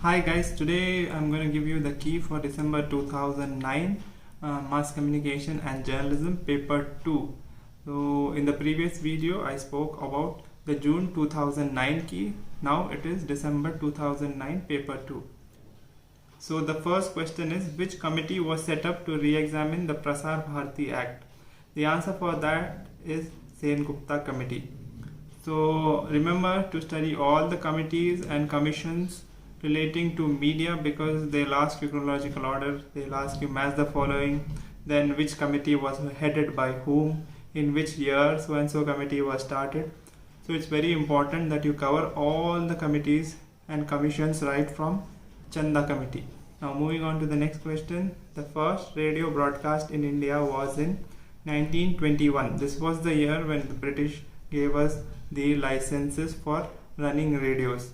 Hi guys, today I'm going to give you the key for December 2009 Mass Communication and Journalism paper 2. So in the previous video I spoke about the June 2009 key. Now it is December 2009 paper 2. So the first question is, which committee was set up to re-examine the Prasar Bharati Act? The answer for that is Sen Gupta committee. So remember to study all the committees and commissions relating to media, because they'll ask you chronological order, they'll ask you match the following, then which committee was headed by whom, in which year so and so committee was started. So it's very important that you cover all the committees and commissions right from Chanda committee. Now moving on to the next question. The first radio broadcast in India was in 1921. This was the year when the British gave us the licenses for running radios.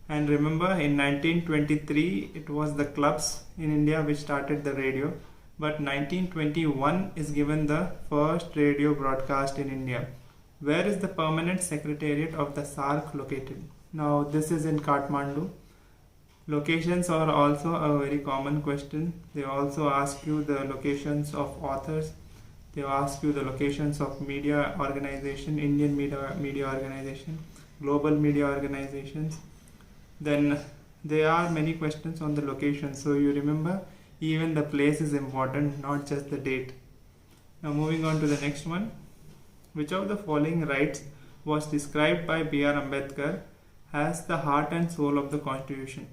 And remember, in 1923 it was the clubs in India which started the radio, but 1921 is given the first radio broadcast in India. Where is the permanent secretariat of the SAARC located? Now this is in Kathmandu. Locations are also a very common question. They also ask you the locations of authors. They ask you the locations of media organization, Indian media organization, global media organizations. Then there are many questions on the location, so you remember even the place is important, not just the date. Now moving on to the next one. Which of the following rights was described by B.R. Ambedkar as the heart and soul of the Constitution?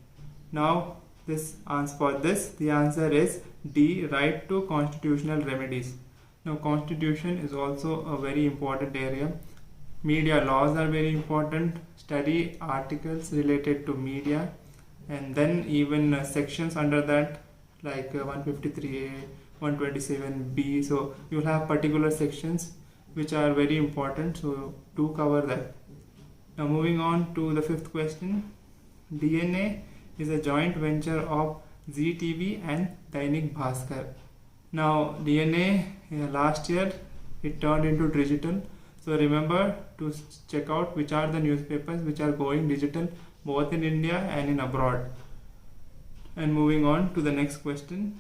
Now the answer is D, right to constitutional remedies. Now constitution is also a very important area. Media laws are very important. Study articles related to media, and then even sections under that, like 153A, 127B. So you'll have particular sections which are very important, so do cover that. Now moving on to the fifth question. DNA is a joint venture of Zee TV and Dainik Bhaskar. Now DNA last year it turned into digital. So remember to check out which are the newspapers which are going digital both in India and in abroad. And moving on to the next question.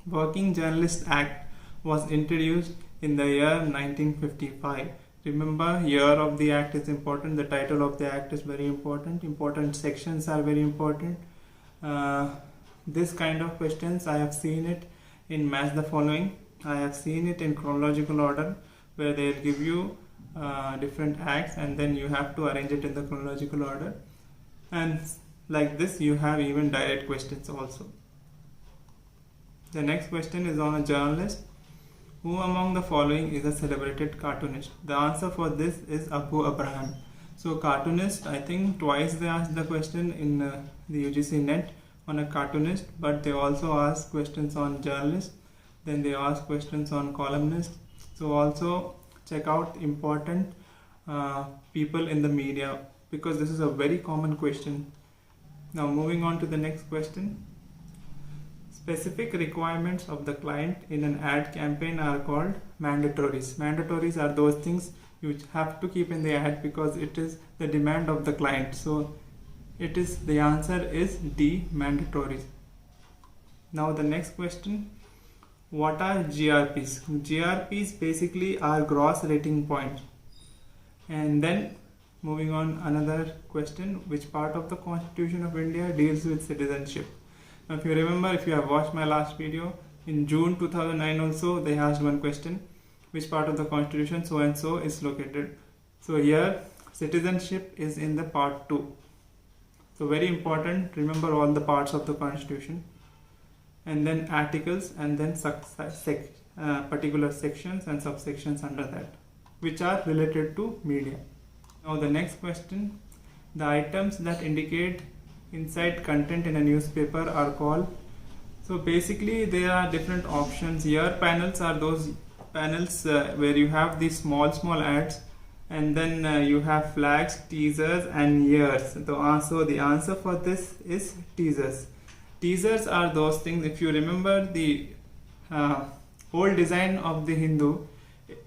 Working Journalist Act was introduced in the year 1955. Remember, year of the act is important, the title of the act is very important, important sections are very important. This kind of questions I have seen it in Match the Following. I have seen it in chronological order, where they give you different acts and then you have to arrange it in the chronological order. And like this you have even direct questions also. The next question is on a journalist. Who among the following is a celebrated cartoonist? The answer for this is Apu Abraham. So cartoonist, I think twice they asked the question in the UGC net on a cartoonist, but they also ask questions on journalist. Then they ask questions on columnist. So also check out important people in the media, because this is a very common question. Now moving on to the next question. Specific requirements of the client in an ad campaign are called mandatories. Mandatories are those things you have to keep in the ad because it is the demand of the client. So the answer is D, mandatories. Now the next question. What are GRPs? GRPs basically are gross rating points. And then moving on, another question. Which part of the Constitution of India deals with citizenship? Now if you remember, if you have watched my last video, in June 2009 also they asked one question. Which part of the Constitution so and so is located? So here citizenship is in the part 2. So very important, remember all the parts of the Constitution. And then articles, and then particular sections and subsections under that, which are related to media. Now the next question. The items that indicate inside content in a newspaper are called. So basically there are different options here. Panels are those panels where you have these small ads, and then you have flags, teasers and years. So the answer for this is teasers. Teasers are those things, if you remember the whole design of the Hindu,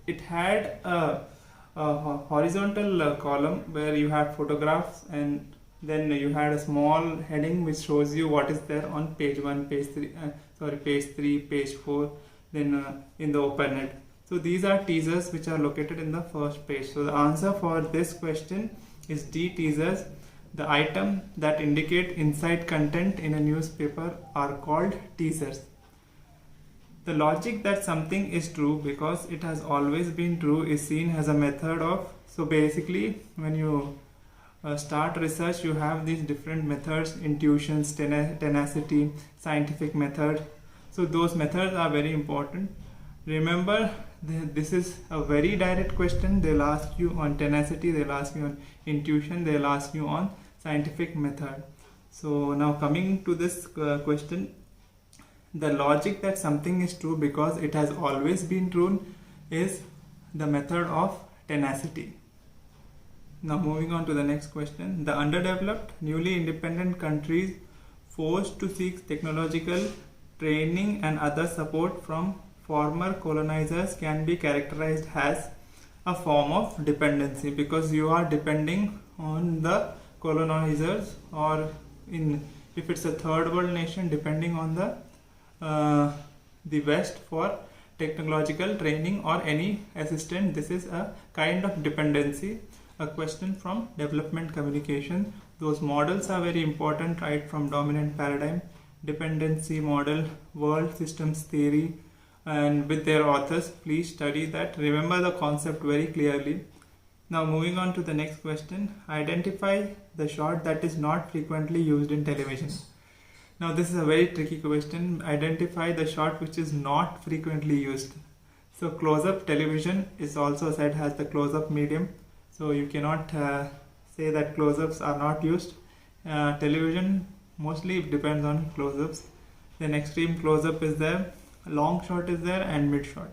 it had a horizontal column where you have photographs and then you had a small heading which shows you what is there on page 1, page 3, page 3, page 4, then in the open. So these are teasers which are located in the first page. So the answer for this question is D, teasers. The item that indicate inside content in a newspaper are called teasers. The logic that something is true because it has always been true is seen as a method of, so basically when you start research, you have these different methods: intuitions, tenacity, scientific method. So those methods are very important. Remember, this is a very direct question. They'll ask you on tenacity, they'll ask you on intuition, they'll ask you on scientific method. So now coming to this question, the logic that something is true because it has always been true is the method of tenacity. Now moving on to the next question. The underdeveloped, newly independent countries forced to seek technological training and other support from former colonizers can be characterized as a form of dependency, because you are depending on the colonizers, or if it's a third world nation, depending on the West for technological training or any assistance. This is a kind of dependency. A question from development communication. Those models are very important, right from dominant paradigm, dependency model, world systems theory, and with their authors. Please study that. Remember the concept very clearly. Now moving on to the next question. Identify the shot that is not frequently used in television. Now this is a very tricky question. Identify the shot which is not frequently used. So close-up television is also said as the close-up medium. So you cannot say that close-ups are not used. Television mostly depends on close-ups. Then extreme close-up is there, long shot is there, and mid shot.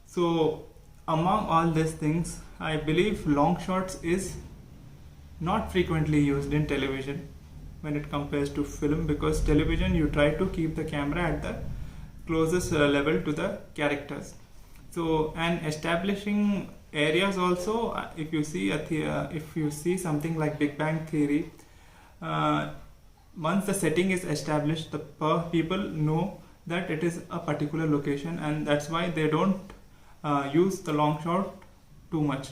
So among all these things, I believe long shots is not frequently used in television when it compares to film, because television you try to keep the camera at the closest level to the characters. So, and establishing areas also, if you see something like Big Bang Theory, once the setting is established, the people know that it is a particular location, and that's why they don't use the long shot too much.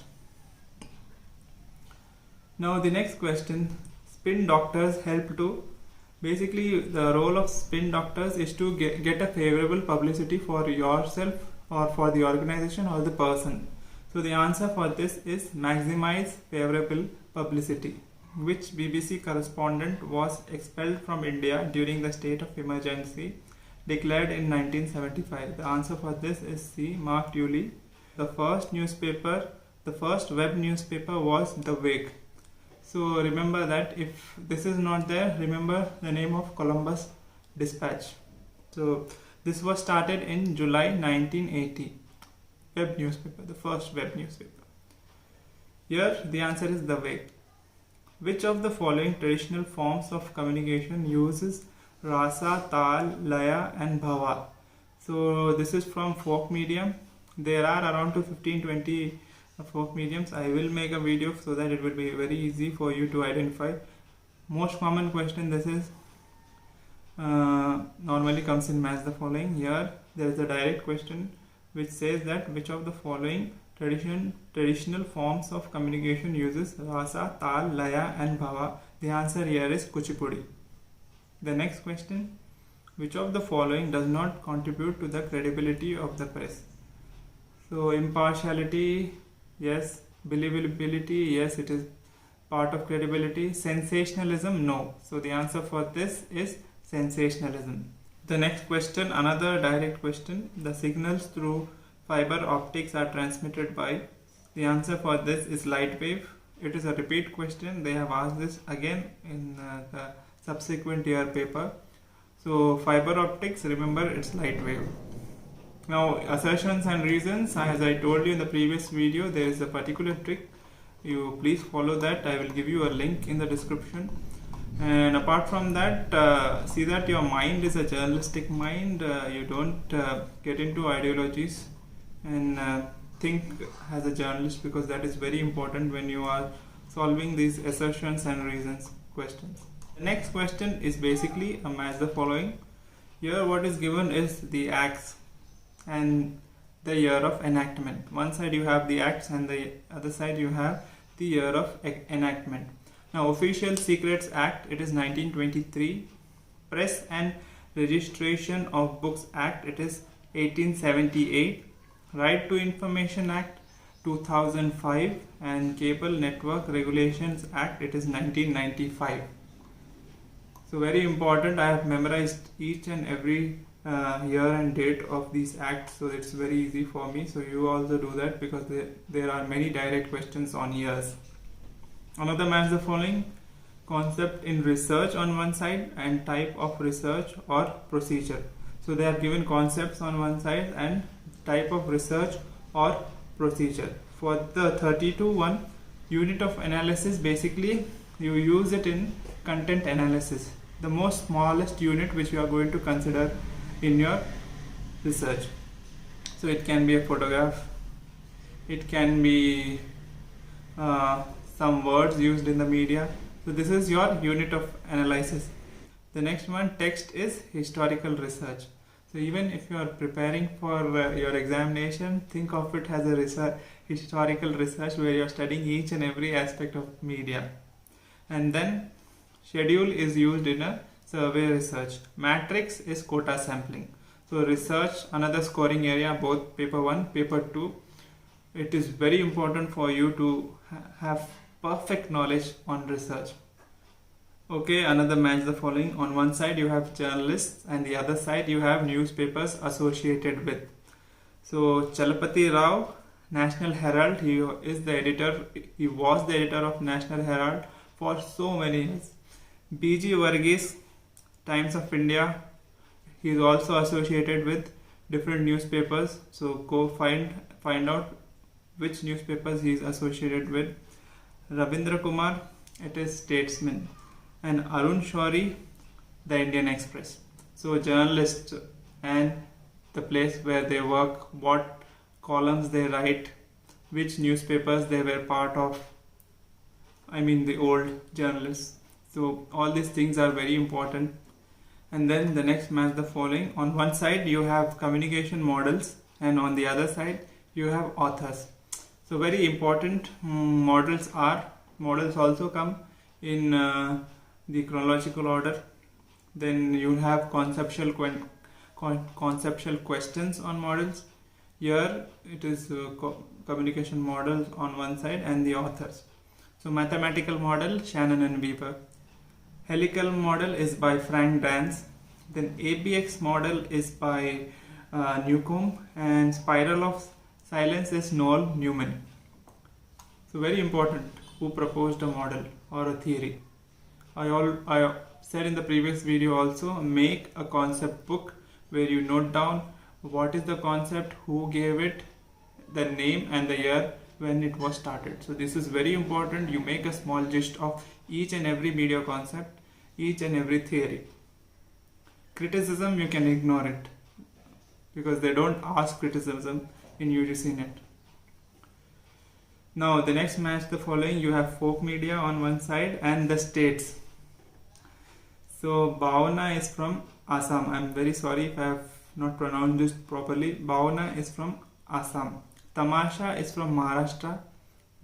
Now the next question, spin doctors help to, basically the role of spin doctors is to get a favorable publicity for yourself or for the organization or the person. So the answer for this is maximize favorable publicity. Which BBC correspondent was expelled from India during the state of emergency declared in 1975? The answer for this is C, Mark Tuley. The first web newspaper was The Wake. So remember that. If this is not there, remember the name of Columbus Dispatch. So this was started in July 1980. Web newspaper, the first web newspaper. Here the answer is The Wake. Which of the following traditional forms of communication uses rasa, tal, laya and bhava? So this is from folk medium. There are around 15-20 folk mediums. I will make a video so that it will be very easy for you to identify. Most common question this is normally comes in match the following. Here there is a direct question which says that which of the following traditional forms of communication uses rasa, tal, laya and bhava? The answer here is kuchipudi. The next question, which of the following does not contribute to the credibility of the press? So impartiality, yes. Believability, yes, it is part of credibility. Sensationalism, no. So the answer for this is sensationalism. The next question, another direct question. The signals through fiber optics are transmitted by? The answer for this is light wave. It is a repeat question. They have asked this again in the subsequent year paper. So fiber optics, remember, it's light wave. Now assertions and reasons, as I told you in the previous video, there is a particular trick. You please follow that. I will give you a link in the description. And apart from that, see that your mind is a journalistic mind. You don't get into ideologies and think as a journalist, because that is very important when you are solving these assertions and reasons. questions. The next question is basically a match the following. Here what is given is the acts and the year of enactment. One side you have the acts and the other side you have the year of enactment. Now, Official Secrets Act, it is 1923. Press and Registration of Books Act, it is 1878. Right to Information Act 2005, and Cable Network Regulations Act, it is 1995. So very important, I have memorized each and every year and date of these acts, so it's very easy for me. So you also do that because there are many direct questions on years. Another match the following. Concept in research on one side and type of research or procedure. So they have given concepts on one side and type of research or procedure. For the 32 one, unit of analysis, basically you use it in content analysis, the most smallest unit which you are going to consider in your research. So it can be a photograph, it can be some words used in the media. So this is your unit of analysis. The next one, text, is historical research. So even if you are preparing for your examination, think of it as a historical research where you are studying each and every aspect of media. And then schedule is used in a survey research. Matrix is quota sampling. So research, another scoring area, both paper 1, paper 2. It is very important for you to have perfect knowledge on research. Okay, another match the following. On one side you have journalists and the other side you have newspapers associated with. So Chalapati Rao, National Herald, he is the editor, he was the editor of National Herald for so many years. B.G. Varghese, Times of India, he is also associated with different newspapers. So go find out which newspapers he is associated with. Ravindra Kumar, it is Statesman, and Arun Shourie, the Indian Express. So journalists and the place where they work, what columns they write, which newspapers they were part of, I mean the old journalists. So all these things are very important. And then the next match the following. On one side you have communication models and on the other side you have authors. So very important, models also come in the chronological order. Then you have conceptual questions on models. Here it is communication models on one side and the authors. So mathematical model, Shannon and Weaver. Helical model is by Frank Dance. Then ABX model is by Newcomb, and spiral of silence is Noel Newman. So very important, who proposed a model or a theory. I said in the previous video also, make a concept book where you note down what is the concept, who gave it, the name and the year when it was started. So this is very important. You make a small gist of each and every media concept, each and every theory. Criticism, you can ignore it because they don't ask criticism in UGC Net. Now the next match the following. You have folk media on one side and the states. So Bhavana is from Assam. I'm very sorry if I have not pronounced this properly. Bhavana is from Assam. Tamasha is from Maharashtra.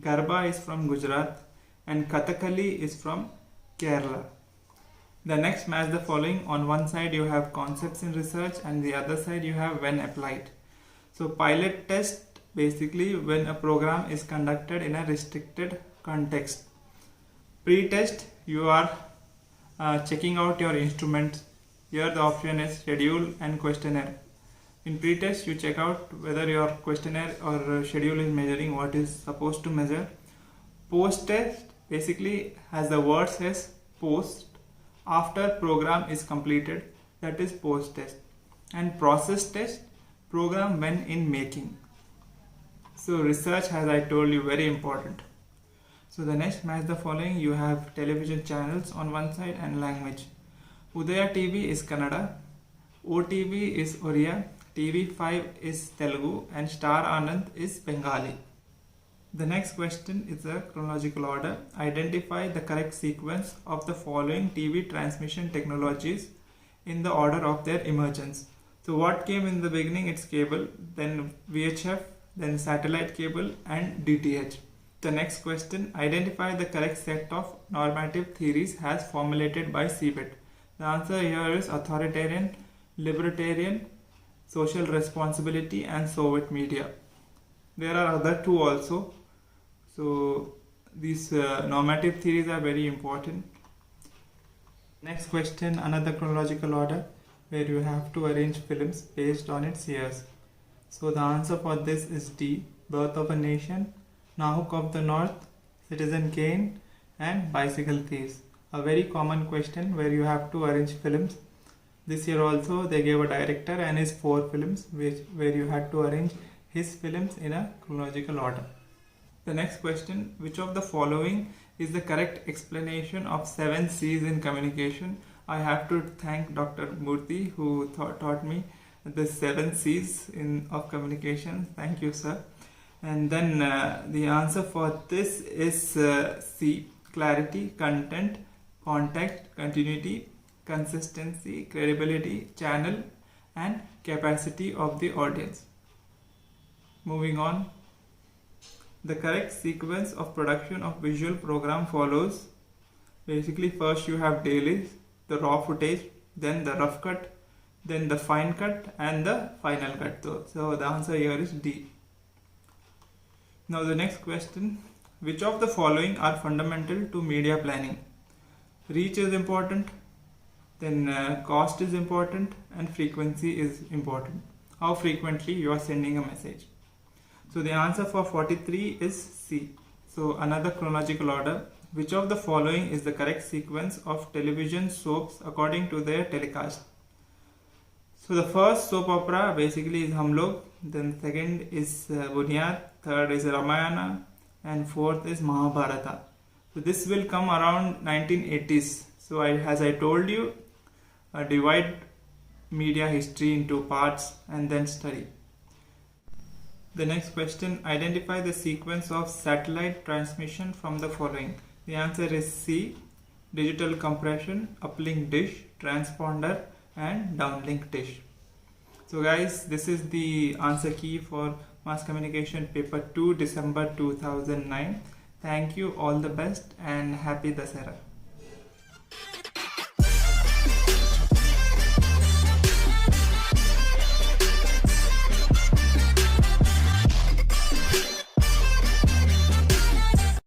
Garba is from Gujarat. And Kathakali is from Kerala. The next match the following. On one side you have concepts in research and the other side you have when applied. So pilot test, basically when a program is conducted in a restricted context. Pre-test, you are checking out your instruments. Here the option is schedule and questionnaire. In pre-test you check out whether your questionnaire or schedule is measuring what is supposed to measure. Post-test, basically as the word says, post, after program is completed, that is post-test. And process test, program when in making. So research, as I told you, very important. So the next match the following. You have television channels on one side and language. Udaya TV is Kannada, OTV is Oriya, TV5 is Telugu, and Star Anand is Bengali. The next question is a chronological order. Identify the correct sequence of the following TV transmission technologies in the order of their emergence. So what came in the beginning? It's cable, then VHF, then satellite cable and DTH. The next question, identify the correct set of normative theories as formulated by Seibert. The answer here is authoritarian, libertarian, social responsibility and Soviet media. There are other two also. So these normative theories are very important. Next question, another chronological order where you have to arrange films based on its years. So the answer for this is D, Birth of a Nation, Nahuk of the North, Citizen Kane and Bicycle Thieves. A very common question where you have to arrange films. This year also they gave a director and his 4 films where you had to arrange his films in a chronological order. The next question, which of the following is the correct explanation of 7 C's in communication? I have to thank Dr. Murthy who taught me the 7 C's of communication. Thank you, sir. And then the answer for this is C, clarity, content, contact, continuity, consistency, credibility, channel and capacity of the audience. Moving on. The correct sequence of production of visual program follows. Basically, first you have dailies, the raw footage, then the rough cut, then the fine cut and the final cut. So the answer here is D. Now the next question, which of the following are fundamental to media planning? Reach is important, then cost is important and frequency is important. How frequently you are sending a message. So the answer for 43 is C. So another chronological order. Which of the following is the correct sequence of television soaps according to their telecast? So the first soap opera basically is Hum Log, then second is Bunyad, third is Ramayana and fourth is Mahabharata. So this will come around 1980s. So as I told you, divide media history into parts and then study. The next question, identify the sequence of satellite transmission from the following. The answer is C, digital compression, uplink dish, transponder and downlink dish. So guys, this is the answer key for Mass Communication Paper 2 December 2009. Thank you, all the best and happy Dasara.